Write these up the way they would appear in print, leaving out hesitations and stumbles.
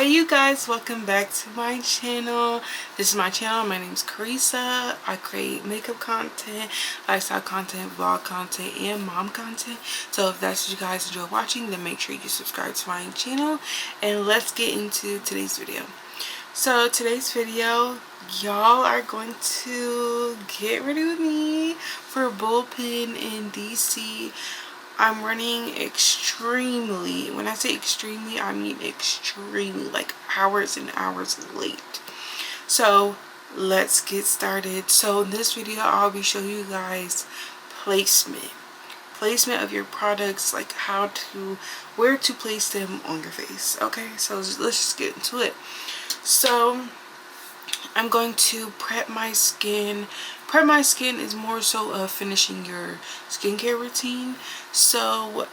Hey you guys, welcome back to my channel. This is my channel. My name is Carissa. I create makeup content, lifestyle content, vlog content, and mom content. So if that's what you guys enjoy watching, then make sure you subscribe to my channel. And let's get into today's video. So today's video, y'all are going to get ready with me for bullpen in DC. I'm running extremely, when I say extremely, I mean extremely, like hours and hours late. So let's get started. So in this video, I'll be showing you guys placement of your products, like where to place them on your face. Okay, so let's just get into it. So I'm going to prep my skin. Prep my skin is more so of finishing your skincare routine. So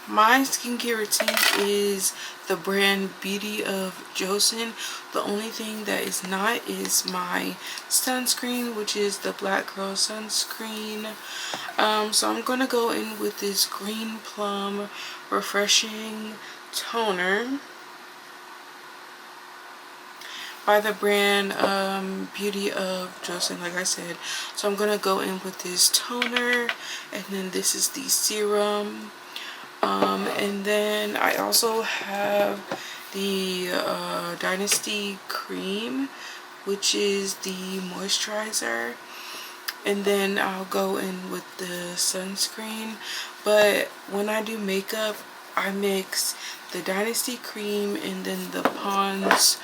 my skincare routine is the brand Beauty of Joseon. The only thing that is not is my sunscreen, which is the Black Girl sunscreen. So I'm gonna go in with this Green Plum Refreshing Toner by the brand Beauty of Joseon, like I said. So I'm gonna go in with this toner, and then this is the serum, and then I also have the Dynasty cream, which is the moisturizer, and then I'll go in with the sunscreen. But when I do makeup, I mix the Dynasty cream and then the Pond's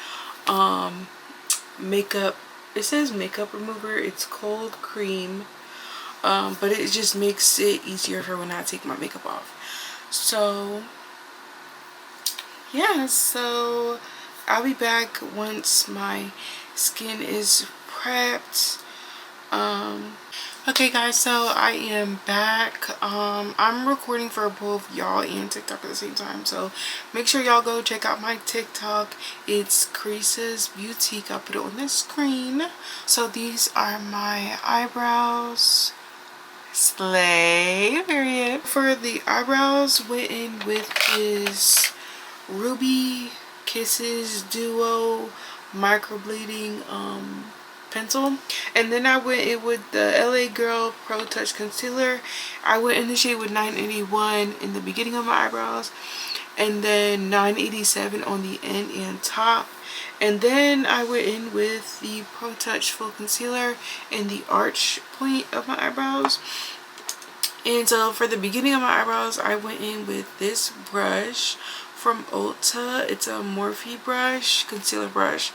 makeup, it says makeup remover, it's cold cream, but it just makes it easier for when I take my makeup off. So yeah, so I'll be back once my skin is prepped. Okay guys, so I am back. I'm recording for both y'all and TikTok at the same time, so make sure y'all go check out my TikTok. It's Carissa's Boutique. I'll put it on the screen. So these are my eyebrows. Slay, period. For the eyebrows, went in with this Ruby Kisses Duo microblading pencil, and then I went in with the LA Girl Pro Touch Concealer. I went in the shade with 981 in the beginning of my eyebrows, and then 987 on the end and top, and then I went in with the Pro Touch Full Concealer in the arch point of my eyebrows. And so for the beginning of my eyebrows, I went in with this brush from Ulta. It's a Morphe brush, concealer brush.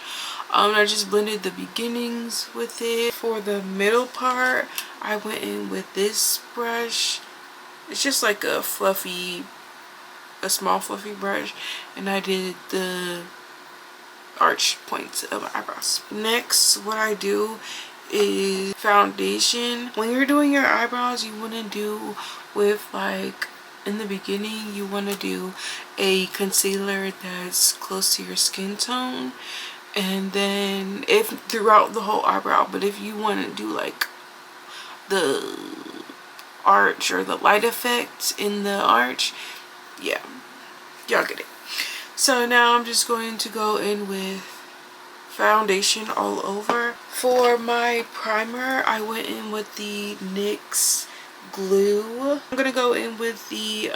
I just blended the beginnings with it. For the middle part, I went in with this brush. It's just like a small fluffy brush, and I did the arch points of my eyebrows. Next, what I do is foundation. When you're doing your eyebrows, you want to do with, like, in the beginning, you want to do a concealer that's close to your skin tone. And then if throughout the whole eyebrow, but if you want to do like the arch or the light effect in the arch, yeah, y'all get it. So now I'm just going to go in with foundation all over. For my primer, I went in with the NYX glue. I'm gonna go in with the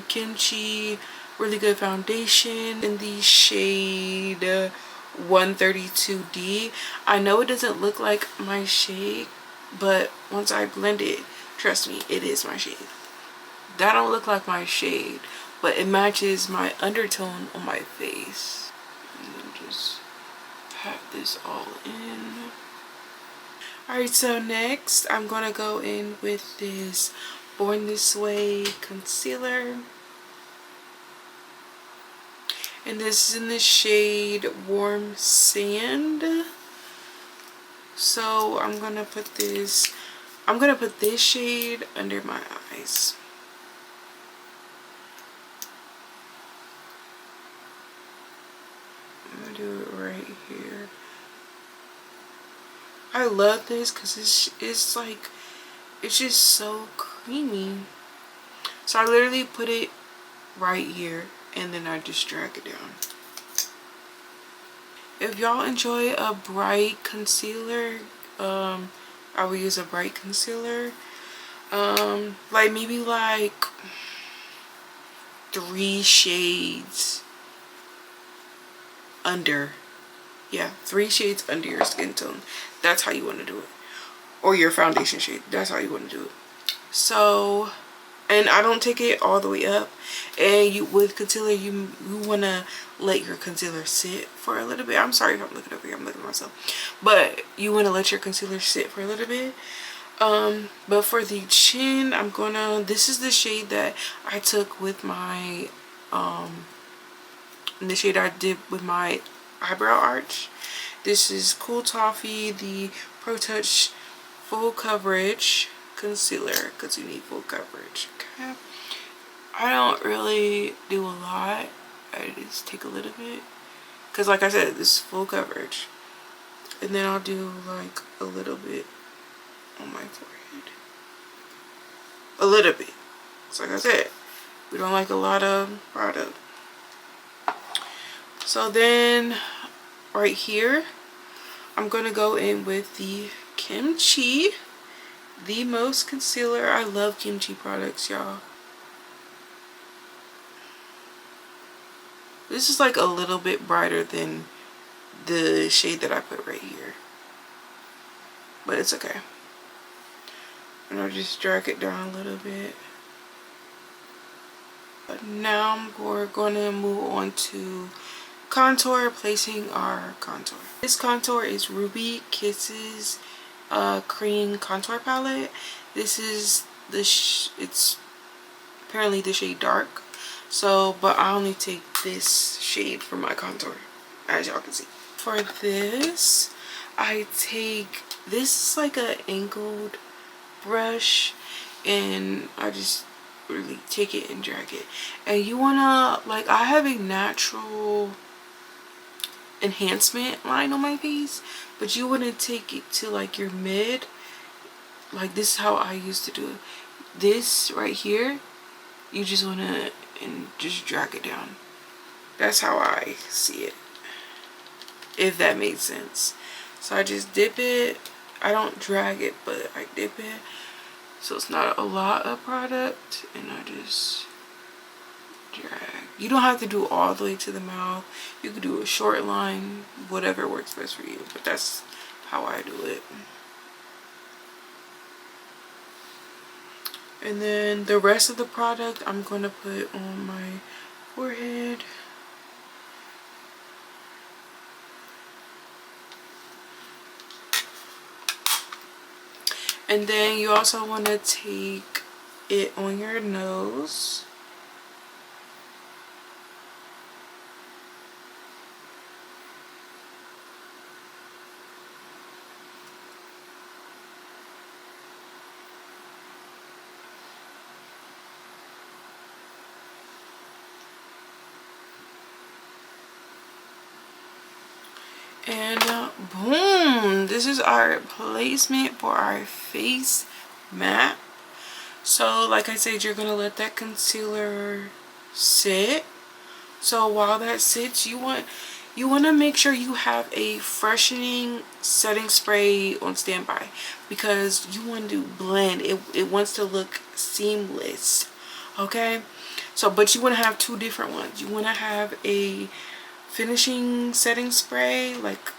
Kimchi Really Good Foundation in the shade 132D. I know it doesn't look like my shade, but once I blend it, trust me, it is my shade. That don't look like my shade, but it matches my undertone on my face. And then just pat this all in. Alright, so next I'm gonna go in with this Born This Way concealer. And this is in the shade Warm Sand. So I'm gonna put this shade under my eyes. I'm gonna do it right here. I love this because it's like, it's just so creamy. So I literally put it right here, and then I just drag it down. If y'all enjoy a bright concealer, I will use a bright concealer. Like maybe like 3 shades under. Yeah, 3 shades under your skin tone. That's how you want to do it. Or your foundation shade. That's how you want to do it. So, and I don't take it all the way up. And you, with concealer, you want to let your concealer sit for a little bit. I'm sorry if I'm looking over here. I'm looking at myself. But you want to let your concealer sit for a little bit. But for the chin, I'm gonna, this is the shade that I took with my, the shade I did with my eyebrow arch. This is Cool Toffee, the Pro Touch Full Coverage Concealer, because you need full coverage, okay? I don't really do a lot. I just take a little bit. Because like I said, this is full coverage. And then I'll do like a little bit on my forehead. A little bit. So like I said, we don't like a lot of product. So then right here, I'm going to go in with the Kimchi, the most concealer. I love Kimchi products, y'all. This is like a little bit brighter than the shade that I put right here. But it's okay. And I'll just drag it down a little bit. But now we're going to move on to contour, placing our contour. This contour is Ruby Kisses cream contour palette. This is the it's apparently the shade dark. So, but I only take this shade for my contour, as y'all can see. For this, I take, this is like a angled brush, and I just really take it and drag it. And you wanna, like, I have a natural enhancement line on my face, but you want to take it to like your mid. Like, this is how I used to do it. This right here, you just want to and just drag it down. That's how I see it, if that makes sense. So I just dip it. I don't drag it, but I dip it, so it's not a lot of product, and I just drag. You don't have to do all the way to the mouth. You could do a short line, whatever works best for you, but that's how I do it. And then the rest of the product I'm going to put on my forehead. And then you also want to take it on your nose. And boom, this is our placement for our face map. So like I said, you're gonna let that concealer sit. So while that sits, you want to make sure you have a freshening setting spray on standby, because you want to blend it. It wants to look seamless, okay? So, but you want to have 2 different ones. You want to have a finishing setting spray, like,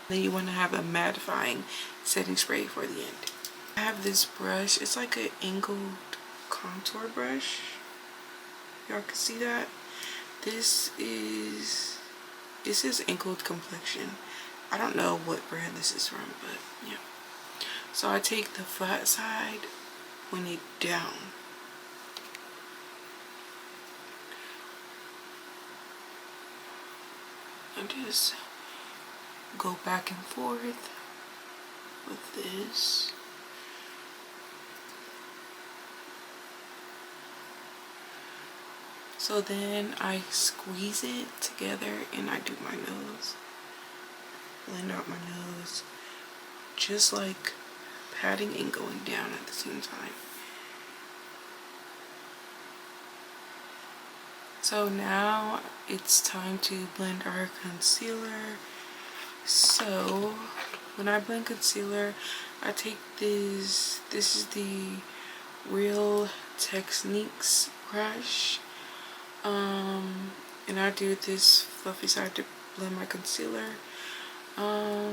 then you want to have a mattifying setting spray for the end. I have this brush. It's like an angled contour brush. Y'all can see that. This is Angled Complexion. I don't know what brand this is from, but yeah. So I take the flat side, when it down. And just go back and forth with this. So then I squeeze it together and I do my nose. Blend out my nose. Just like patting and going down at the same time. So now it's time to blend our concealer. So when I blend concealer, I take this is the Real Techniques brush, and I do this fluffy side to blend my concealer. I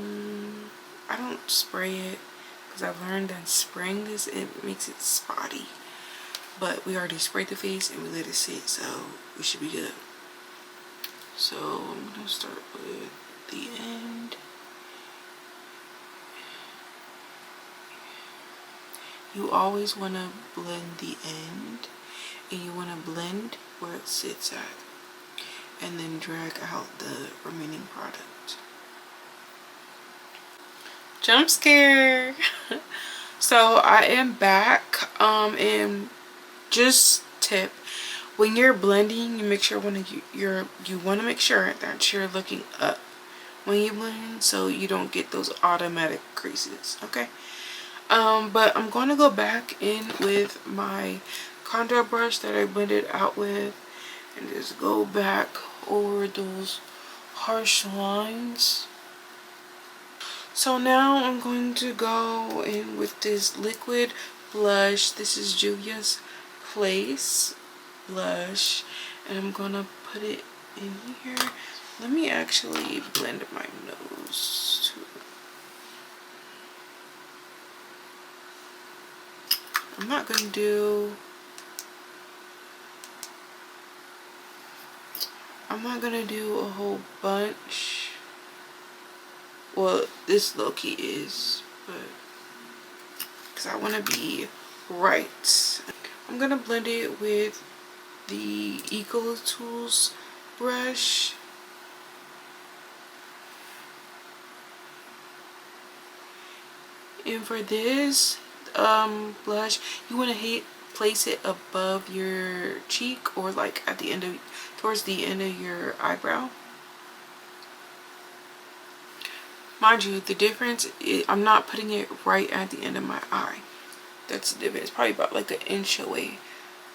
don't spray it because I've learned that spraying this, it makes it spotty, but we already sprayed the face and we let it sit, so we should be good. So I'm gonna start with the end. You always want to blend the end, and you want to blend where it sits at, and then drag out the remaining product. Jump scare. So I am back, and just tip, when you're blending, you make sure you want to make sure that you're looking up when you blend, so you don't get those automatic creases. Okay. But I'm going to go back in with my contour brush that I blended out with, and just go back over those harsh lines. So now I'm going to go in with this liquid blush. This is Juvia's Place blush, and I'm gonna put it in here. Let me actually blend my nose too. I'm not gonna do a whole bunch. Well, this low-key is, but because I want to be right. I'm gonna blend it with the Eco Tools brush. And for this blush, you want to place it above your cheek, or like at the end of, towards the end of your eyebrow. Mind you, the difference is I'm not putting it right at the end of my eye. That's the difference. It's probably about like an inch away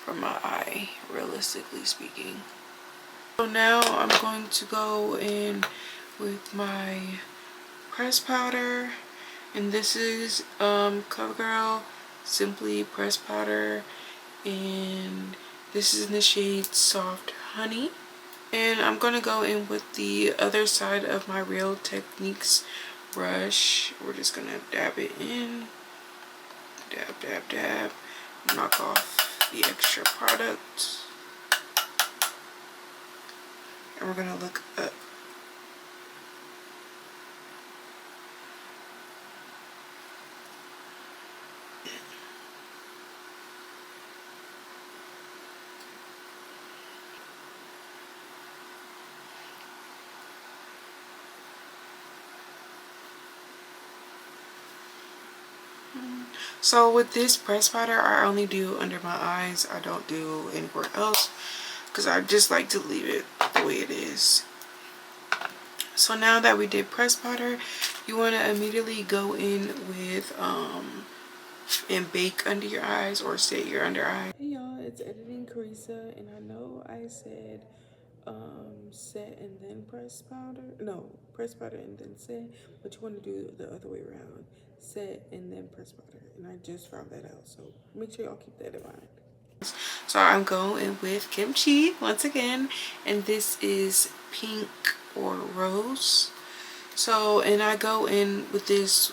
from my eye, realistically speaking. So now I'm going to go in with my pressed powder, and this is CoverGirl Simply Pressed Powder, and this is in the shade Soft Honey. And I'm going to go in with the other side of my Real Techniques brush. We're just going to dab it in. Dab, dab, dab. Knock off the extra product. And we're going to look up. So with this pressed powder, I only do under my eyes. I don't do anywhere else because I just like to leave it the way it is. So now that we did pressed powder, you want to immediately go in with and bake under your eyes, or set your under eye. Hey y'all, it's Editing Carissa, and I know I said set and then press powder. No, press powder and then set, but you want to do the other way around. Set and then press powder, and I just found that out, so make sure y'all keep that in mind. So I'm going with Kimchi once again, and this is Pink or Rose. So, and I go in with this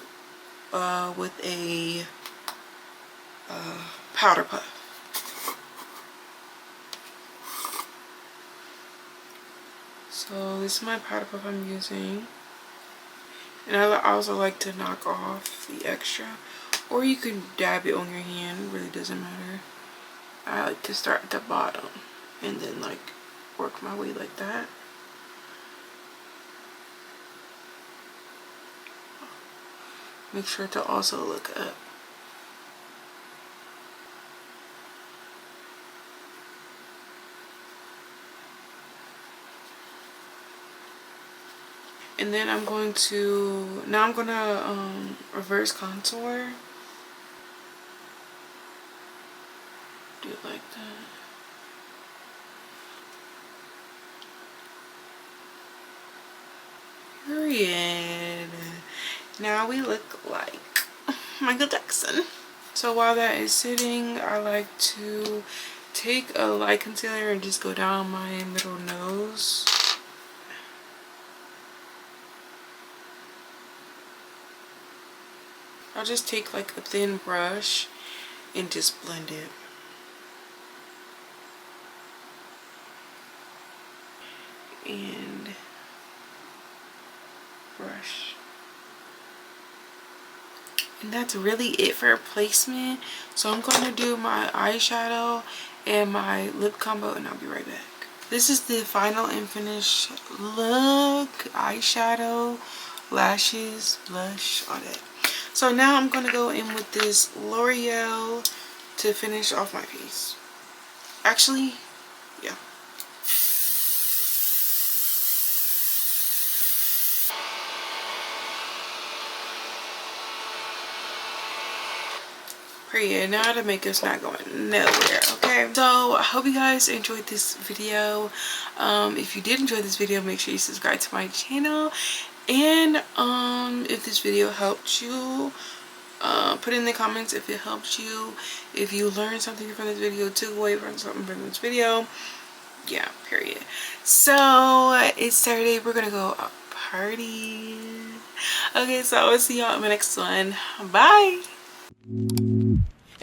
with a powder puff. So this is my powder puff I'm using, and I also like to knock off the extra, or you can dab it on your hand, really doesn't matter. I like to start at the bottom and then like work my way like that. Make sure to also look up. And then I'm going to, now I'm gonna reverse contour. Do it like that. Period. Now we look like Michael Jackson. So while that is sitting, I like to take a light concealer and just go down my middle nose. I'll just take like a thin brush and just blend it. And brush. And that's really it for placement. So I'm going to do my eyeshadow and my lip combo and I'll be right back. This is the final and finished look. Eyeshadow, lashes, blush, all that. So now I'm going to go in with this L'Oreal to finish off my face. Actually, yeah. Period. Now the makeup's not going nowhere. Okay, so I hope you guys enjoyed this video. If you did enjoy this video, make sure you subscribe to my channel. And if this video helped you, put in the comments if it helped you, if you learned something from this video, took away from something from this video. Yeah, period. So it's Saturday, we're gonna go party. Okay, so I will see y'all in my next one. Bye.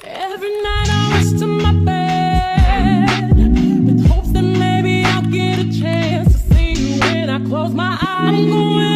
Every night I rush to my bed with hopes that maybe I'll get a chance to see you when I close my eyes. I'm going